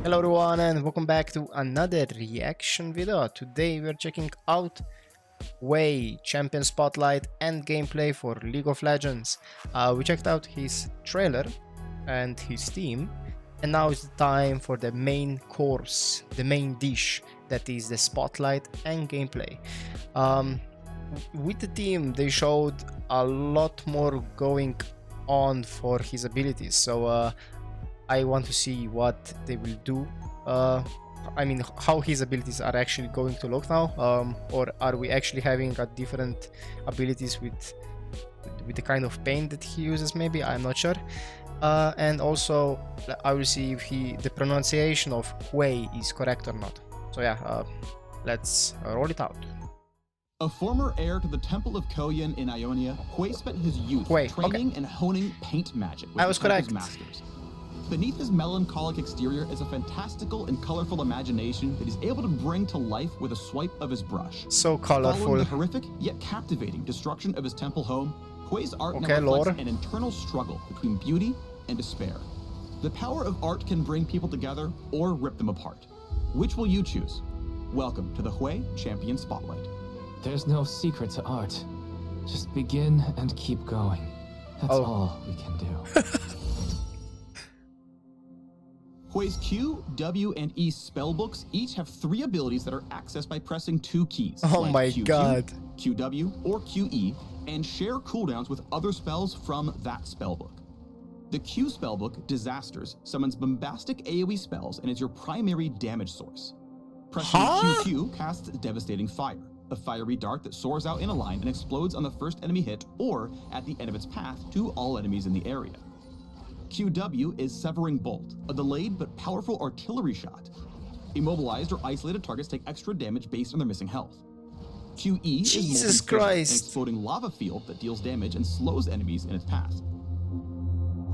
Hello everyone and welcome back to another reaction video. Today we're checking out Hwei Champion Spotlight and gameplay for League of Legends. We checked out his trailer and his team, and now it's the time for the main course, the main dish, that is the spotlight and gameplay. With the team they showed a lot more going on for his abilities, so I want to see what they will do. I mean, how his abilities are actually going to look now, or are we actually having a different abilities with the kind of paint that he uses? Maybe, I'm not sure. And also, I will see if the pronunciation of Hwei is correct or not. So yeah, let's roll it out. A former heir to the Temple of Koyan in Ionia, Hwei spent his youth training and honing paint magic with the Temple's masters. Beneath his melancholic exterior is a fantastical and colorful imagination that he's able to bring to life with a swipe of his brush. So colorful. Following the horrific yet captivating destruction of his temple home, Hwei's art now reflects an internal struggle between beauty and despair. The power of art can bring people together or rip them apart. Which will you choose? Welcome to the Hwei Champion Spotlight. There's no secret to art. Just begin and keep going. That's all we can do. Hwei's Q, W, and E spellbooks each have 3 abilities that are accessed by pressing 2 keys. Oh like my QQ, god. QW, or QE, and share cooldowns with other spells from that spellbook. The Q spellbook, Disasters, summons bombastic AoE spells and is your primary damage source. Pressing QQ casts Devastating Fire, a fiery dart that soars out in a line and explodes on the first enemy hit or at the end of its path to all enemies in the area. QW is Severing Bolt, a delayed but powerful artillery shot. Immobilized or isolated targets take extra damage based on their missing health. QE is Molten Fission, an exploding lava field that deals damage and slows enemies in its path.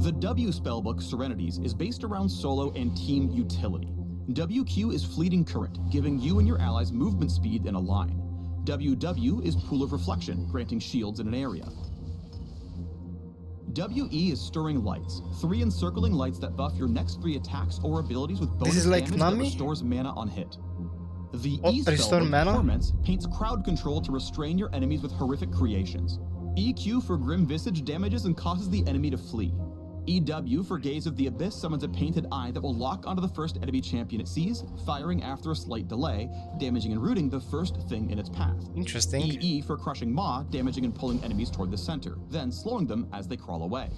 The W spellbook, Serenities, is based around solo and team utility. WQ is Fleeting Current, giving you and your allies movement speed in a line. WW is Pool of Reflection, granting shields in an area. WE is Stirring Lights, 3 encircling lights that buff your next 3 attacks or abilities with bonus damage that restores mana on hit. The E spellbook, Torments, paints crowd control to restrain your enemies with horrific creations. EQ for Grim Visage damages and causes the enemy to flee. EW for Gaze of the Abyss summons a painted eye that will lock onto the first enemy champion it sees, firing after a slight delay, damaging and rooting the first thing in its path. Interesting. EE for Crushing Maw, damaging and pulling enemies toward the center, then slowing them as they crawl away.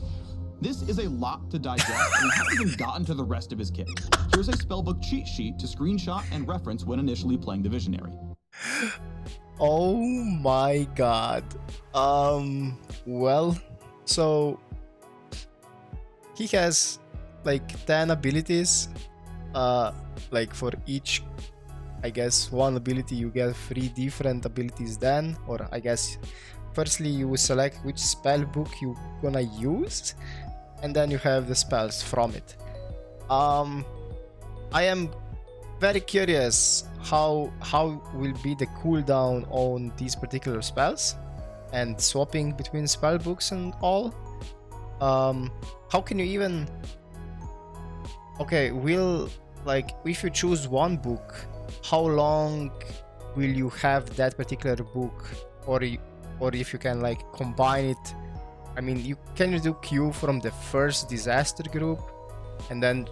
This is a lot to digest, and we haven't even gotten to the rest of his kit. Here's a spellbook cheat sheet to screenshot and reference when initially playing the Visionary. Oh my god. Well, so he has like 10 abilities, like for each, I guess, one ability you get 3 different abilities then, or I guess firstly you will select which spell book you gonna use, and then you have the spells from it. I am very curious how will be the cooldown on these particular spells and swapping between spell books and all. How can you even, okay, like if you choose one book, how long will you have that particular book, or if you can like combine it? I mean, can you do Q from the first disaster group and then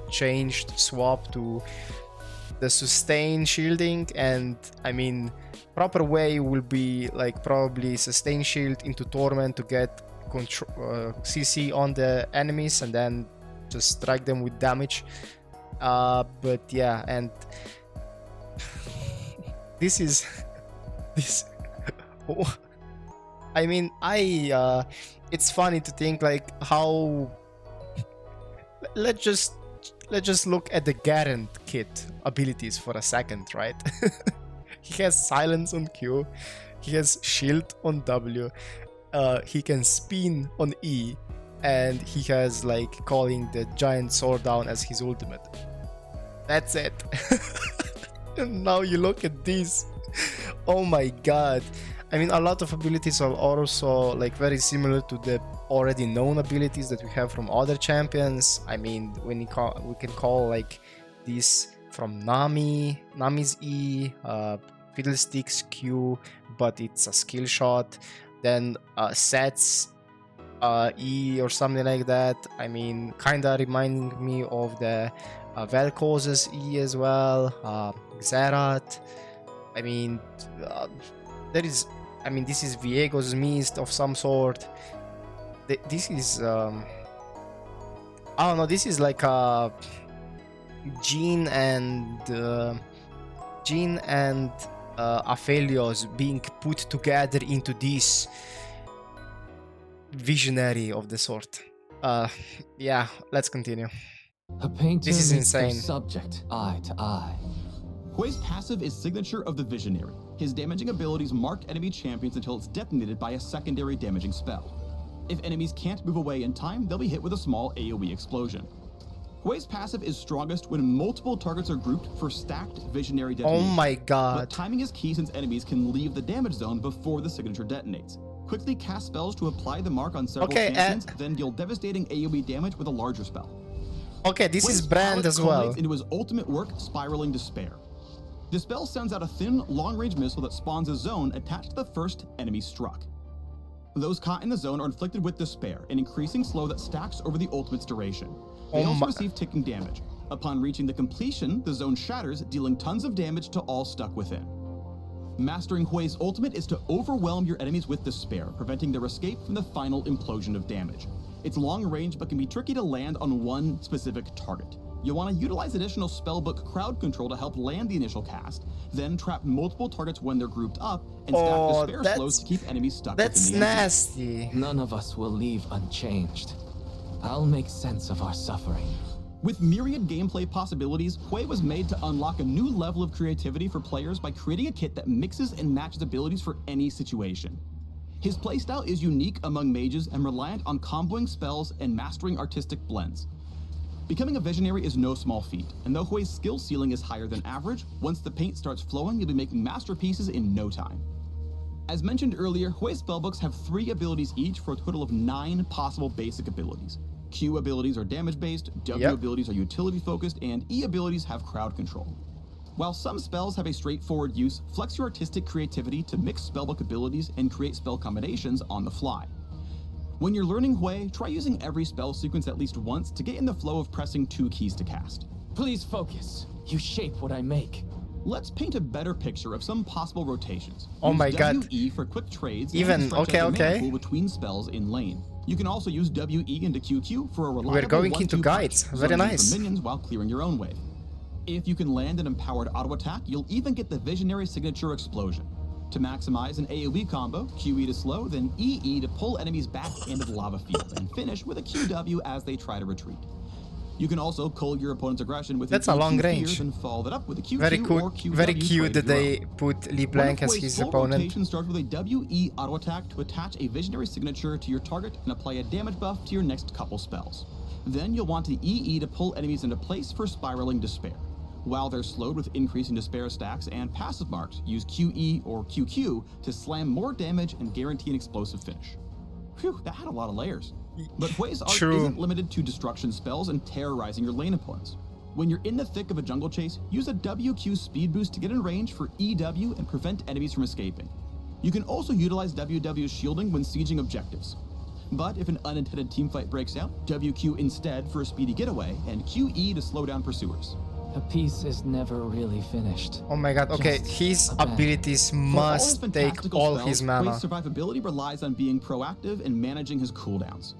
swap to the sustain shielding? And I mean, proper way will be like probably sustain shield into torment to get CC on the enemies and then just strike them with damage. But yeah, and this I mean, it's funny to think like how let's just look at the Garant kit abilities for a second, right? He has silence on Q, he has shield on W, he can spin on E, and he has like calling the giant sword down as his ultimate. That's it. And now you look at this. Oh my god. I mean, a lot of abilities are also like very similar to the already known abilities that we have from other champions. I mean, we can call like this from Nami's E, Fiddlestick's Q, but it's a skill shot. Then Set's E or something like that. I mean, kinda reminding me of the Vel'Koz's E as well. Xerath. I mean, this is Viego's Mist of some sort. This is I don't know. This is like a Jean and Aphelios being put together into this visionary of the sort. Yeah, let's continue. A painter This is meets their insane. subject eye to eye. Hwei's passive is Signature of the Visionary. His damaging abilities mark enemy champions until it's detonated by a secondary damaging spell. If enemies can't move away in time, they'll be hit with a small AoE explosion. Hwei's passive is strongest when multiple targets are grouped for stacked Visionary Oh detonation. my But god. timing is key since enemies can leave the damage zone before the signature detonates. Quickly cast spells to apply the mark on several Okay, champions, then deal devastating AoE damage with a larger spell. Okay, this is Hwei's Brand palette as well. culminates into his ultimate work, Spiraling Despair. The spell sends out a thin, long-range missile that spawns a zone attached to the first enemy struck. Those caught in the zone are inflicted with despair, an increasing slow that stacks over the ultimate's duration. They Oh also my- receive ticking damage. Upon reaching the completion, the zone shatters, dealing tons of damage to all stuck within. Mastering Hwei's ultimate is to overwhelm your enemies with despair, preventing their escape from the final implosion of damage. It's long range but can be tricky to land on one specific target. You'll want to utilize additional spellbook crowd control to help land the initial cast, then trap multiple targets when they're grouped up, and stack Oh, despair slows to keep enemies stuck That's within the engine. nasty. None of us will leave unchanged. I'll make sense of our suffering. With myriad gameplay possibilities, Hwei was made to unlock a new level of creativity for players by creating a kit that mixes and matches abilities for any situation. His playstyle is unique among mages and reliant on comboing spells and mastering artistic blends. Becoming a visionary is no small feat, and though Hwei's skill ceiling is higher than average, once the paint starts flowing, you'll be making masterpieces in no time. As mentioned earlier, Hwei's spellbooks have 3 abilities each for a total of 9 possible basic abilities. Q abilities are damage-based, W abilities are utility-focused, and E abilities have crowd control. While some spells have a straightforward use, flex your artistic creativity to mix spellbook abilities and create spell combinations on the fly. When you're learning Hwei, try using every spell sequence at least once to get in the flow of pressing 2 keys to cast. Please focus. You shape what I make. Let's paint a better picture of some possible rotations. Oh Use my god. WE for quick trades and Even- stretch okay, out the mana okay. pool between spells in lane. You can also use WE into QQ for a reliable We're going into 1-2 guides. punch, Very zoning in nice. for minions while clearing your own wave. If you can land an empowered auto attack, you'll even get the Visionary Signature Explosion. To maximize an AoE combo, QE to slow, then EE to pull enemies back into the lava field, and finish with a QW as they try to retreat. You can also cull your opponent's aggression with That's an a long EQ range. fears and follow that up with a QQ Very or cool. QW Very cute that to your they own. put Lee One Blank of as Hwei's his full opponent. rotations starts with a WE auto attack to attach a visionary signature to your target and apply a damage buff to your next couple spells. Then you'll want to EE to pull enemies into place for Spiraling Despair. While they're slowed with increasing despair stacks and passive marks, use QE or QQ to slam more damage and guarantee an explosive finish. Phew, that had a lot of layers. But Hwei's art True. isn't limited to destruction spells and terrorizing your lane opponents. When you're in the thick of a jungle chase, use a WQ speed boost to get in range for EW and prevent enemies from escaping. You can also utilize WW shielding when sieging objectives. But if an unintended teamfight breaks out, WQ instead for a speedy getaway, and QE to slow down pursuers. A piece is never really finished. Oh my god, okay, Just his a bad. abilities For all his must take fantastical all spells, his Hwei's mana. survivability relies on being proactive and managing his cooldowns.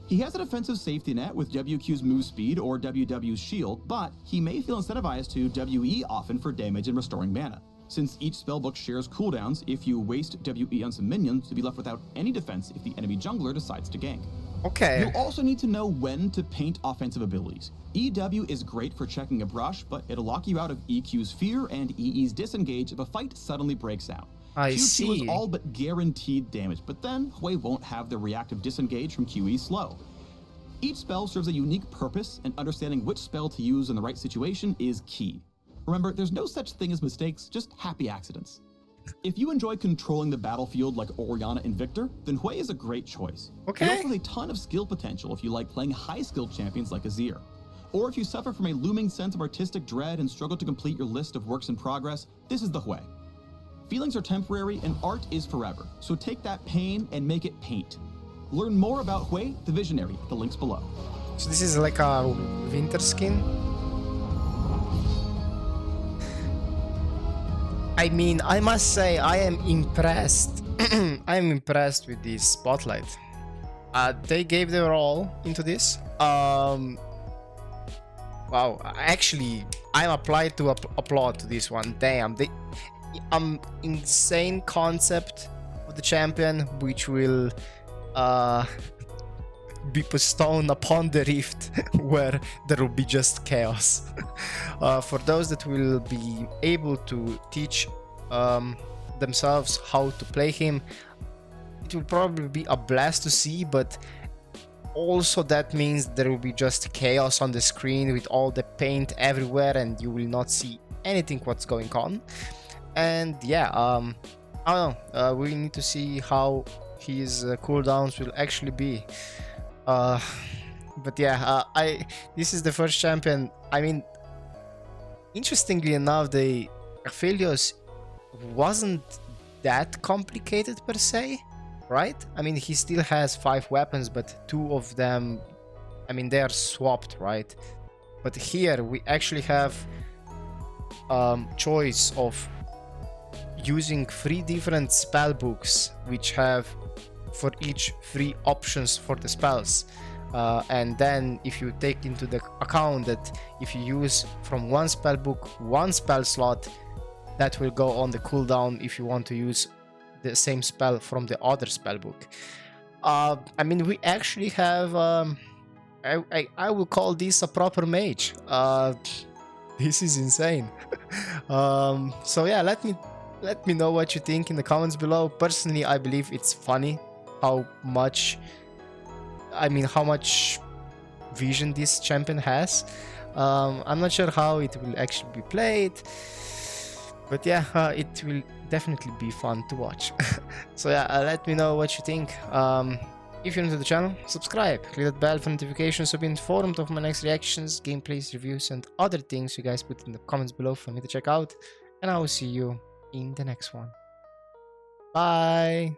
He has a defensive safety net with WQ's move speed or WW's shield, but he may feel incentivized to WE often for damage and restoring mana. Since each spellbook shares cooldowns, if you waste WE on some minions, you'll be left without any defense if the enemy jungler decides to gank. Okay, You'll also need to know when to paint offensive abilities. EW is great for checking a brush, but it'll lock you out of EQ's fear and EE's disengage if a fight suddenly breaks out. I QQ see. is all but guaranteed damage, but then Hwei won't have the reactive disengage from QE slow. Each spell serves a unique purpose, and understanding which spell to use in the right situation is key. Remember, there's no such thing as mistakes, just happy accidents. If you enjoy controlling the battlefield like Orianna and Victor, then Hwei is a great choice. Okay. He also has a ton of skill potential if you like playing high-skilled champions like Azir. Or if you suffer from a looming sense of artistic dread and struggle to complete your list of works in progress, this is the Hwei. Feelings are temporary and art is forever, so take that pain and make it paint. Learn more about Hwei, the Visionary, at the links below. So this is like a winter skin. I mean, I must say, I am impressed. I am impressed with this spotlight. They gave their all into this. Wow, actually, I'm applied to applaud to this one. Damn, insane concept of the champion, which will be bestowed upon the rift, where there will be just chaos. For those that will be able to teach themselves how to play him, it will probably be a blast to see, but also that means there will be just chaos on the screen with all the paint everywhere and you will not see anything what's going on. And yeah, I don't know, we need to see how his cooldowns will actually be. But yeah, this is the first champion. I mean, interestingly enough, the Aphelios wasn't that complicated per se, right? I mean, he still has 5 weapons, but 2 of them, I mean, they are swapped, right? But here we actually have choice of using 3 different spell books, which have for each 3 options for the spells. And then if you take into the account that if you use from one spell book 1 spell slot, that will go on the cooldown if you want to use the same spell from the other spell book. I mean, we actually have I will call this a proper mage. This is insane. So yeah, let me know what you think in the comments below. Personally, I believe it's funny how much vision this champion has. I'm not sure how it will actually be played, but yeah, it will definitely be fun to watch. So yeah, let me know what you think. If you're new to the channel, subscribe, click that bell for notifications to be informed of my next reactions, gameplays, reviews, and other things you guys put in the comments below for me to check out. And I will see you in the next one. Bye!